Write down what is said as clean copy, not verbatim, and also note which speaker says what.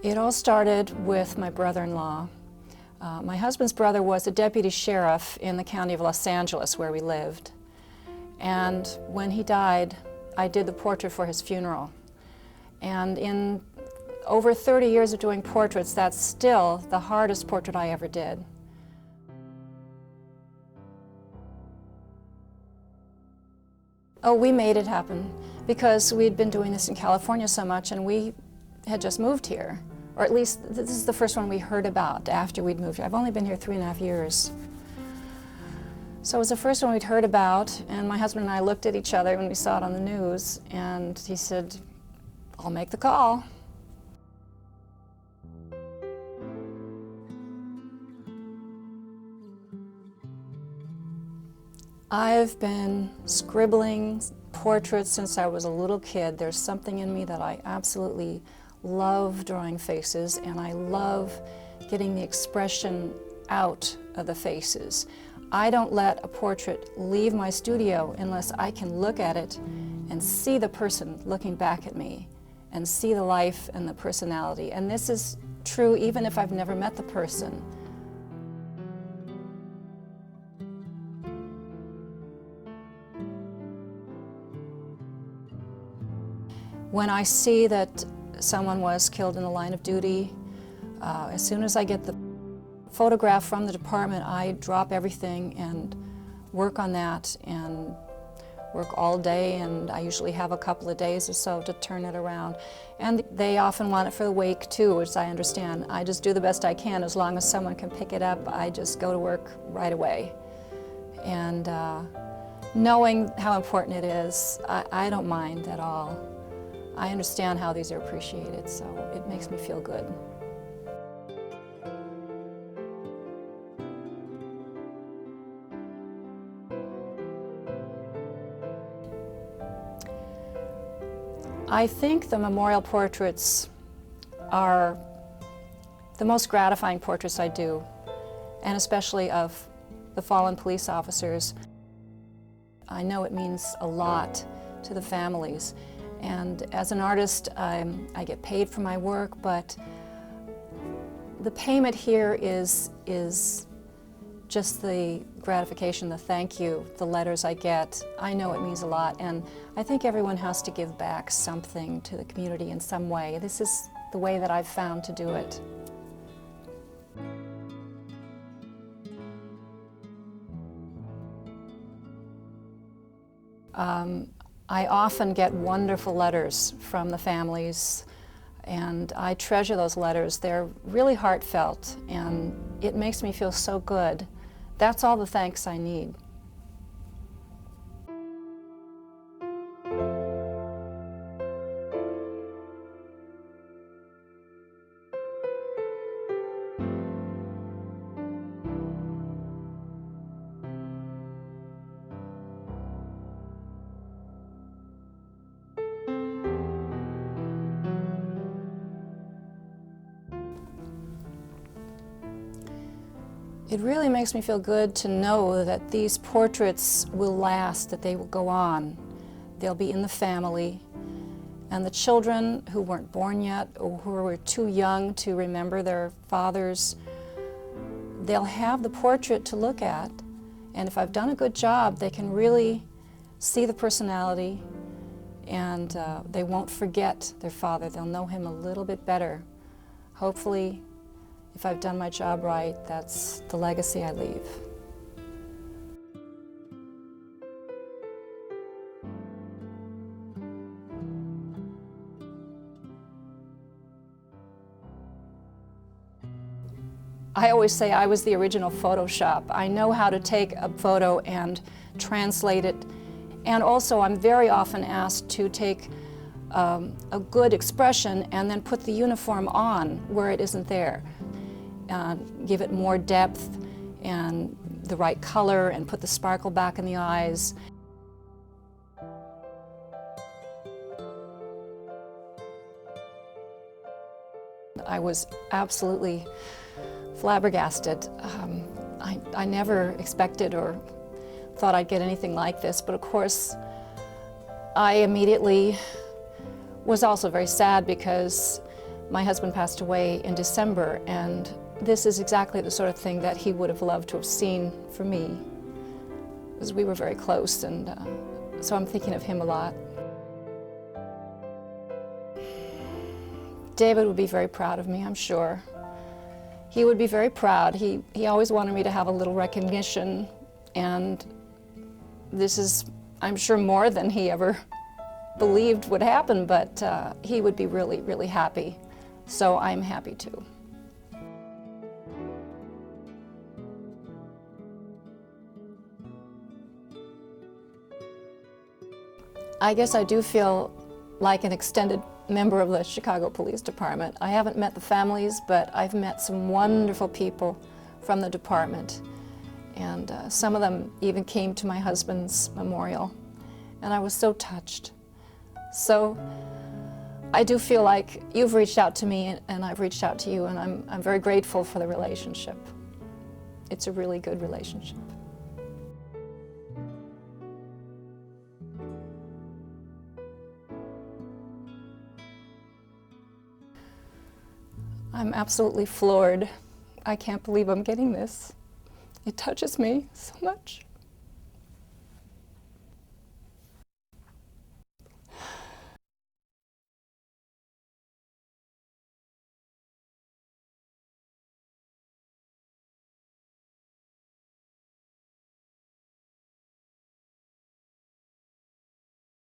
Speaker 1: It all started with my brother-in-law. My husband's brother was a deputy sheriff in the county of Los Angeles where we lived. And when he died, I did the portrait for his funeral. And in over 30 years of doing portraits, that's still the hardest portrait I ever did. Oh, we made it happen because we'd been doing this in California so much, and we had just moved here. Or at least this is the first one we heard about after we'd moved here. I've only been here 3.5 years. So it was the first one we'd heard about, and my husband and I looked at each other when we saw it on the news, and he said, "I'll make the call." I've been scribbling portraits since I was a little kid. There's something in me that I absolutely love drawing faces, and I love getting the expression out of the faces. I don't let a portrait leave my studio unless I can look at it and see the person looking back at me and see the life and the personality. And this is true even if I've never met the person. When I see that someone was killed in the line of duty, as soon as I get the photograph from the department, I drop everything and work on that and work all day, and I usually have a couple of days or so to turn it around. And they often want it for the wake too, which I understand. I just do the best I can. As long as someone can pick it up, I just go to work right away. And knowing how important it is, I don't mind at all. I understand how these are appreciated, so it makes me feel good. I think the memorial portraits are the most gratifying portraits I do, and especially of the fallen police officers. I know it means a lot to the families. And as an artist, I get paid for my work, but the payment here is just the gratification, the thank you, the letters I get. I know it means a lot, and I think everyone has to give back something to the community in some way. This is the way that I've found to do it. I often get wonderful letters from the families, and I treasure those letters. They're really heartfelt, and it makes me feel so good. That's all the thanks I need. It really makes me feel good to know that these portraits will last, that they will go on. They'll be in the family, and the children who weren't born yet or who were too young to remember their fathers, they'll have the portrait to look at, and if I've done a good job, they can really see the personality, and they won't forget their father. They'll know him a little bit better. Hopefully, if I've done my job right, that's the legacy I leave. I always say I was the original Photoshop. I know how to take a photo and translate it, and also I'm very often asked to take a good expression and then put the uniform on where it isn't there. Give it more depth and the right color and put the sparkle back in the eyes. I was absolutely flabbergasted. I never expected or thought I'd get anything like this, but of course I immediately was also very sad because My husband passed away in December, and this is exactly the sort of thing that he would have loved to have seen for me, because we were very close, and so I'm thinking of him a lot. David would be very proud of me, I'm sure. He would be very proud. He always wanted me to have a little recognition, and this is, I'm sure, more than he ever believed would happen, but he would be really, really happy. So I'm happy too. I guess I do feel like an extended member of the Chicago Police Department. I haven't met the families, but I've met some wonderful people from the department. And some of them even came to my husband's memorial. And I was so touched. So I do feel like you've reached out to me and I've reached out to you, and I'm very grateful for the relationship. It's a really good relationship. I'm absolutely floored. I can't believe I'm getting this. It touches me so much.